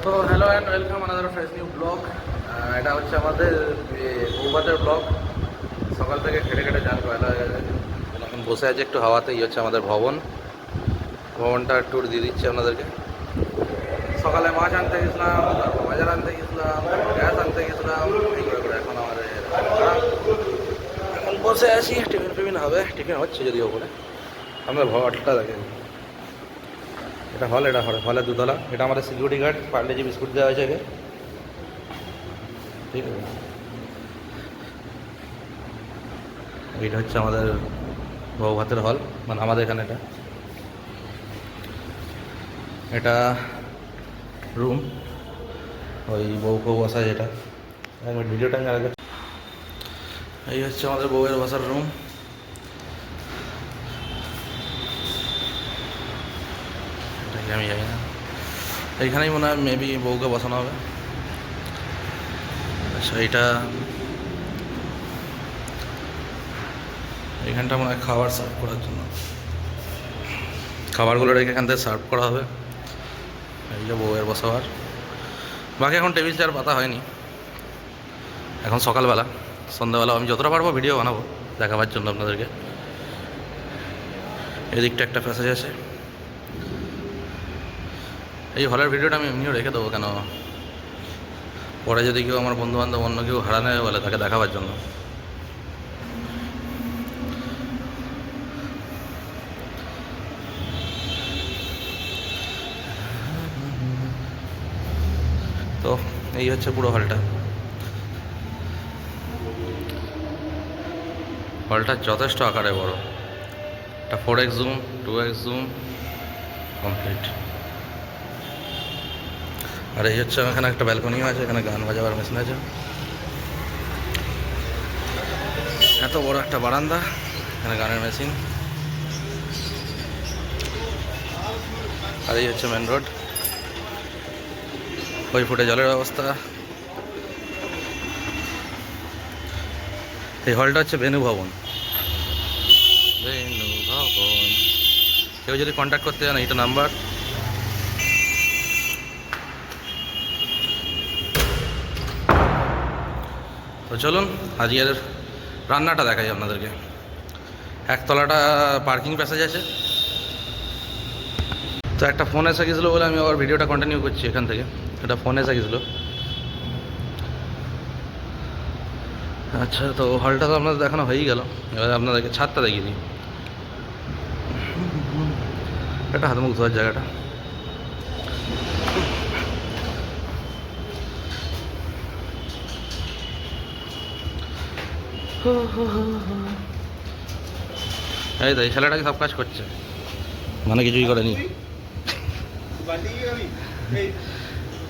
তো hello and welcome another fresh new blog. এটা হচ্ছে আমাদের বৌভাতের ব্লগ। সকাল থেকে খেটে খেটে যান বেলা হয়ে গেছে, এখন বসে আছে একটু হাওয়াতে। হচ্ছে আমাদের ভবনটা ট্যুর দিয়ে দিচ্ছে আপনাদেরকে। সকালে মাছ আনতে গেছিলাম, তারপর বাজার আনতে গেছিলাম, গ্যাস আনতে গেছিলাম, এই করে করে এখন আমাদের এখন বসে আছি। টিফিন হবে, টিফিন হচ্ছে যদিও বলে। আমাদের ভবনটা দেখেন, এটা হল, হলের দুতলা। এটা আমাদের সিকিউরিটি গার্ড, পার্লেজি বিস্কুট দেওয়া হয়েছে একে, ঠিক আছে। এইটা হচ্ছে আমাদের বউ ভাতের হল, মানে আমাদের এখানে এটা রুম, ওই বউ বসা যেটা। আমি ভিডিওটা আমি আগে, এই হচ্ছে আমাদের বউয়ের বসার রুম। এটাকে আমি জানি না, এইখানেই মনে হয় মেবি বউকে বসানো হবে। আচ্ছা, এইখানটা মনে হয় খাবার সার্ভ করার জন্য, খাবারগুলো রেখে এখান থেকে সার্ভ করা হবে। এই যে বউয়ের বসাবার। বাকি এখন টেবিল চেয়ার পাতা হয়নি, এখন সকালবেলা। সন্ধ্যাবেলা আমি যতটা পারবো ভিডিও বানাবো দেখাবার জন্য আপনাদেরকে। এদিকটা একটা প্যাসেজ আছে। এই হলের ভিডিওটা আমি এমনিও রেখে দেবো, কেন পরে যদি কেউ আমার বন্ধুবান্ধব অন্য কেউ হারা নেবে বলে তাকে দেখাবার জন্য। তো এই হচ্ছে পুরো হলটা। হলটা যথেষ্ট আকারে বড়, একটা 4x zoom, 2x zoom complete. আর এই হচ্ছে এখানে একটা ব্যালকনিও আছে, এখানে গান বাজাবার মেশিন আছে। এত বড় একটা বারান্দা, এখানে গানের মেশিন। আর এই হচ্ছে মেন রোড, ওই ফুটে জলের ব্যবস্থা। এই হলটা হচ্ছে ভেনু ভবন। কেউ যদি কন্ট্যাক্ট করতে চান, এইটা নাম্বার। তো চলুন আজকের রান্নাটা দেখাই আপনাদেরকে। একতলাটা পার্কিং প্যাসেজ আছে। তো একটা ফোন এসে গেছিলো বলে আমি আবার ভিডিওটা কন্টিনিউ করছি এখান থেকে। একটা ফোন এসে গেছিলো। আচ্ছা, তো হলটা তো আপনাদের দেখানো হয়েই গেল, এবার আপনাদেরকে ছাদটা দেখিয়ে দিই। এটা হাত মুখ ধোয়ার জায়গাটা। এই তো এই ছেলেটাকে সব কাজ করছে, মানে কিছুই করেনি।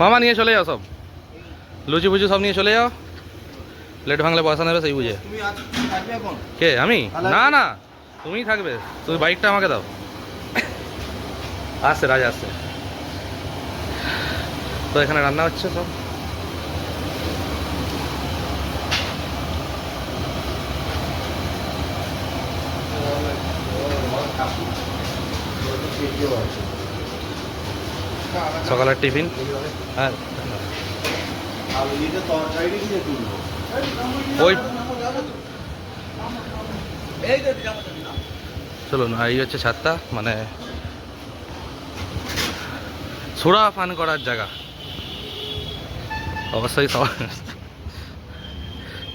মামা নিয়ে চলে যাও, সব লুচি ফুচি সব নিয়ে চলে যাও। প্লেট ভাঙলে পয়সা নেবে সেই বুঝে। কে? আমি? না না, তুমিই থাকবে। তুমি বাইকটা আমাকে দাও। আসছে রাজা, আসছে। তো এখানে রান্না হচ্ছে সব। সকালের টিফিন। হ্যাঁ, ওই চলুন। এই হচ্ছে ছাদটা, মানে সুরা পান করার জায়গা। অবশ্যই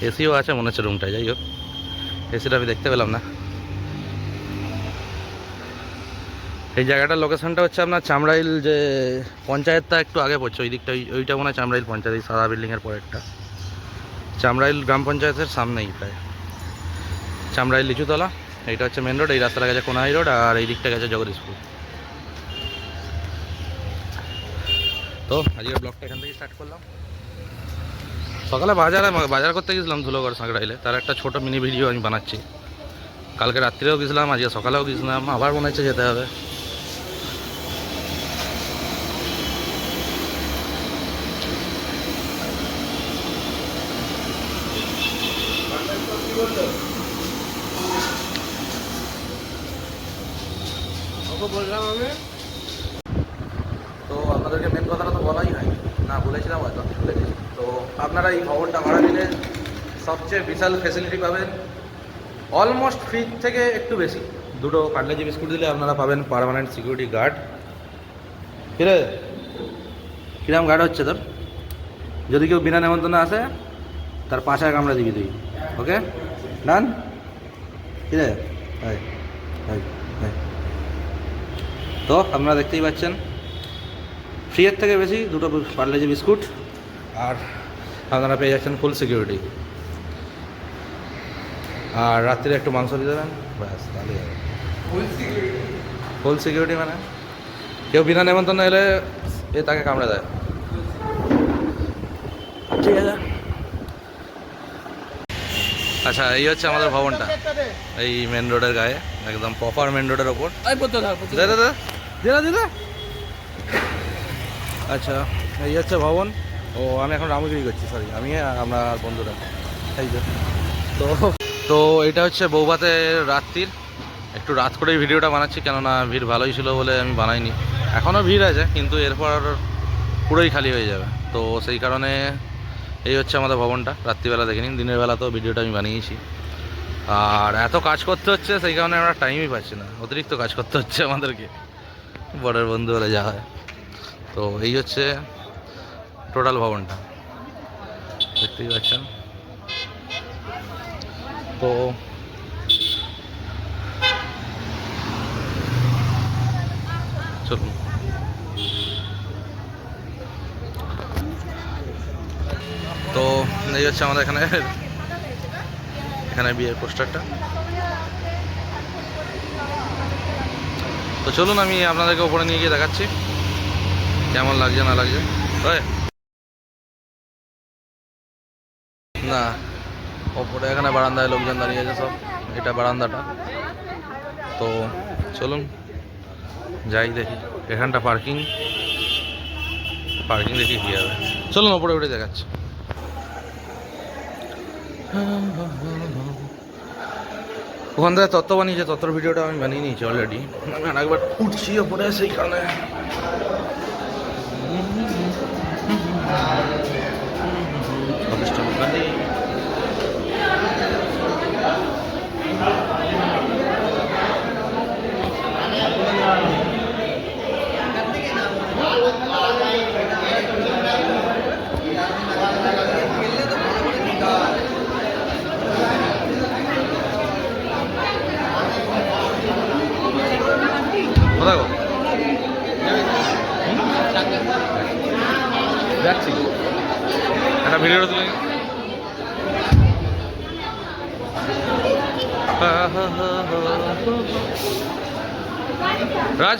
এসিও আছে মনে হচ্ছে রুমটায়। যাই হোক, এসিটা আমি দেখতে পেলাম না। এই জায়গাটার লোকেশনটা হচ্ছে আপনার চামড়াইল, যে পঞ্চায়েতটা একটু আগে পড়ছে ওই দিকটা, ওইটা মনে হয় চামড়াইল পঞ্চায়েত। এই সাদা বিল্ডিংয়ের পরেরটা চামড়াইল গ্রাম পঞ্চায়েতের সামনেই প্রায়। চামড়াইল লিচুতলা। এইটা হচ্ছে মেন রোড। এই রাস্তাটা গেছে কোনাই রোড, আর এই দিকটা গেছে জগদীশপুর। তো আজকের ব্লগটা এখান থেকে স্টার্ট করলাম। সকালে বাজার করতে গেছিলাম ধুলোগড় সাঁকড়াইলে, তার একটা ছোট মিনি ভিডিও আমি বানাচ্ছি। কালকে রাত্রিরেও গেছিলাম, আজকে সকালেও গেছিলাম, আবার মনে হচ্ছে যেতে হবে। বললাম আমি, তো আপনাদেরকে মেন কথাটা তো বলাই হয়নি। না বলেছিলাম হয়তো ভুলে গেছি। তো আপনারা এই ভবনটা ভাড়া নিলে সবচেয়ে বিশাল ফেসিলিটি পাবেন, অলমোস্ট ফ্রি থেকে একটু বেশি। দুটো পার্লেজি বিস্কুট দিলে আপনারা পাবেন পার্মানেন্ট সিকিউরিটি গার্ড। কিরে কিরম গার্ড হচ্ছে তোর? যদি কেউ বিনা নেমন্তন্নে আসে তার পাশায় কামড়া দিবি তুই, ওকে ডান? কিরে তো আপনারা দেখতেই পাচ্ছেন ফ্রিয়ের থেকে বেশি দুটো পার্লেজি বিস্কুট, আর আপনারা পেয়ে যাচ্ছেন ফুল সিকিউরিটি। আর রাত্রিরে একটু মাংস দিয়ে দেবেন, ব্যাস তাহলে ফুল সিকিউরিটি মানে কেউ বিনা নেমন্তন্ন এলে এ তাকে কামড়ে দেয়। ঠিক আছে, আচ্ছা এই হচ্ছে আমাদের ভবনটা, এই মেন রোডের গায়ে, একদম প্রপার মেন রোডের ওপর। দিদা আচ্ছা এই হচ্ছে ভবন। ও আমি এখন রামগিরি করছি, সরি আমি আমরা বন্ধুরা। এই যে তো তো এটা হচ্ছে বৌভাতে রাত্রির, একটু রাত করেই ভিডিওটা বানাচ্ছি, কেননা ভিড় ভালোই ছিল বলে আমি বানাইনি। এখনও ভিড় আছে কিন্তু এরপর পুরোই খালি হয়ে যাবে, তো সেই কারণে এই হচ্ছে আমাদের ভবনটা। রাত্রিবেলা দেখে নিন, দিনের বেলা তো ভিডিওটা আমি বানিয়েছি। আর এত কাজ করতে হচ্ছে সেই কারণে আমরা টাইমই পাচ্ছি না, অতিরিক্ত কাজ করতে হচ্ছে আমাদেরকে, বড়ের বন্ধু হলে যা হয়। তো এই হচ্ছে টোটাল ভবনটা, দেখতেই পাচ্ছেন। তো চলুন তো এই হচ্ছে আমাদের এখানে বিয়ের পোস্টারটা। তো চলুন আমি আপনাদেরকে উপরে নিয়ে গিয়ে দেখাচ্ছি কেমন লাগছে না লাগছে। না ওপরে এখানে বারান্দায় লোকজন দাঁড়িয়ে আছে সব, এটা বারান্দাটা। তো চলুন যাই দেখি, এখানটা পার্কিং দেখি কী হবে। চলুন ওপরে উঠে দেখাচ্ছি। ওখান থেকে তত্ত্ব বানিয়েছে, তত্ত্বর ভিডিওটা আমি বানিয়ে নিয়েছি অলরেডি, আমি আরেকবার উঠছি ওপরে সেই কারণে। কোথায় যাচ্ছি একটা ভিডিওটা তুলে রাজ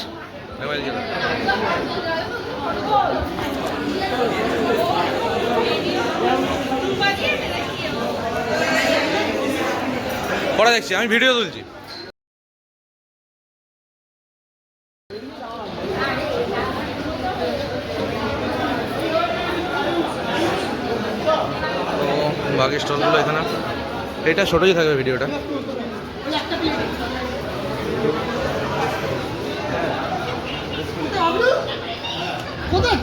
পরে দেখছি, আমি ভিডিও তুলছি। বাকি স্টলগুলো এখানে, এটা ছোটোই থাকবে ভিডিওটা।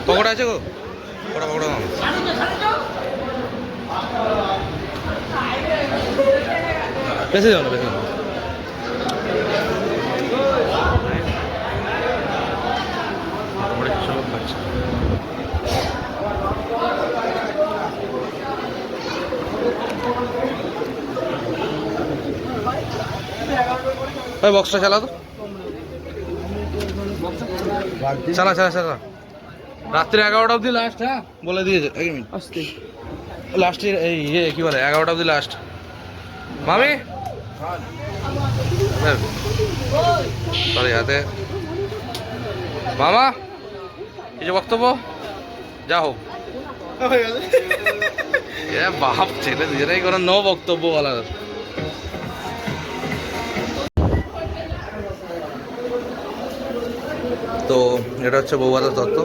পকোড়া আছে গো, পকোড়া দাম বেশি যাও না, বেশি যাও। ভাই বক্সটা চালা তো, চালা চালা চালা। রাত্রি 11টা অবধি লাস্ট, হ্যাঁ বলে দিয়েছে, 1 মিনিট আসতে লাস্টের এই কি বলে 11টা অবধি লাস্ট। মামি সরি হাতে মামা কিছু বক্তব্য যা হোক। বাপ ছেলে দুজনেই কোনো নো বক্তব্য বলার। তো এটা হচ্ছে বৌভাতের তত্ত্ব।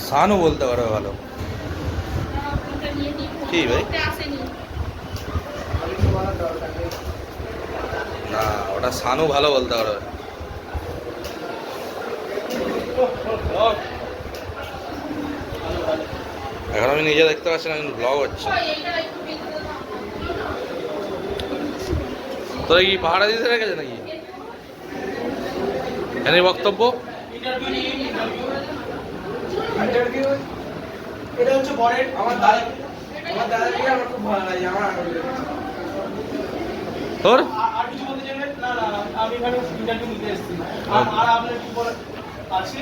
সানু বলতে পারবে ভালো, কি ভাই না ওটা সানু ভালো বলতে পারবে। এখন আমি নিজে দেখতে পাচ্ছি না কিন্তু ব্লগ হচ্ছে। তোরা কি পাহাড়া দিতে রেখেছে নাকি এখানে বক্তব্য? এটা হচ্ছে বরের আমার দাদাকে আমার খুব ভালো লাগে আমার তোর আর কিছু বলতে চাইবেন? না না না, আমি এখানে ইন্টারভিউ নিতে এসেছি। আর আপনার কি বলে আছে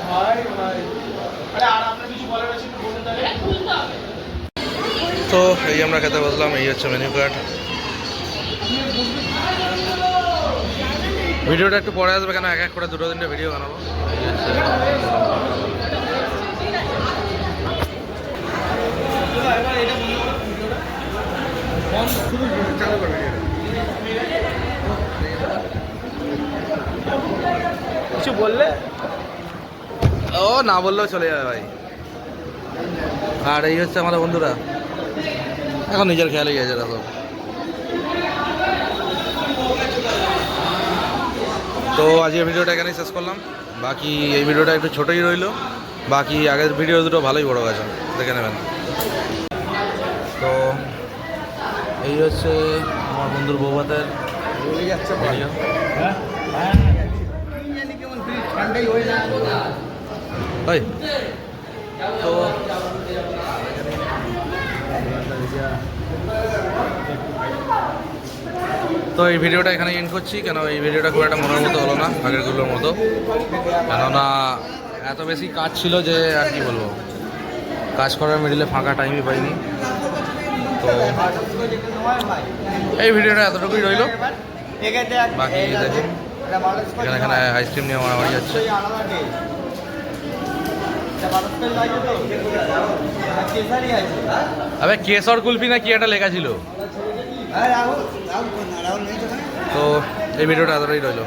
ভাই ভাই, আরে আর আপনার কিছু বলার আছে একটু বলুন তাহলে। তো এই আমরা খেতে বসলাম, এই হচ্ছে মেনু কার্ড। ভিডিওটা একটু পরে আসবে কেন এক এক করে দুটো তিনটে ভিডিও বানাবো। এই হচ্ছে চালু করবে কিছু বললে ও না বললেও চলে যাবে ভাই। আর এই হচ্ছে আমাদের বন্ধুরা, এখন নিজের খেয়ালই গেছে এরা সব। তো আজকের ভিডিওটা এখানেই শেষ করলাম। বাকি এই ভিডিওটা একটু ছোটোই রইলো, বাকি আগের ভিডিও দুটো ভালোই বড় গেছে, দেখে নেবেন। তো এই হচ্ছে আমার বন্ধুর বৌভাতের ভিডিও। ওই তো তো এই ভিডিওটা এখানে এন্ড করছি, কেন এই ভিডিওটা খুব একটা মনের মতো হলো না আগেরগুলোর মতো, কেননা এত বেশি কাজ ছিল যে আর কি বলবো, কাজ করার মিডিলে ফাঁকা টাইমই পাইনি। তো এই ভিডিওটা এতটুকুই রইলো, বাকি দেখুন এখানে এখানে আইসক্রিম নিয়ে মারামারি যাচ্ছে। আবে কেশর কুলফি না কি একটা লেখা ছিল। তো এই ভিডিওটা এতটাই রইলো।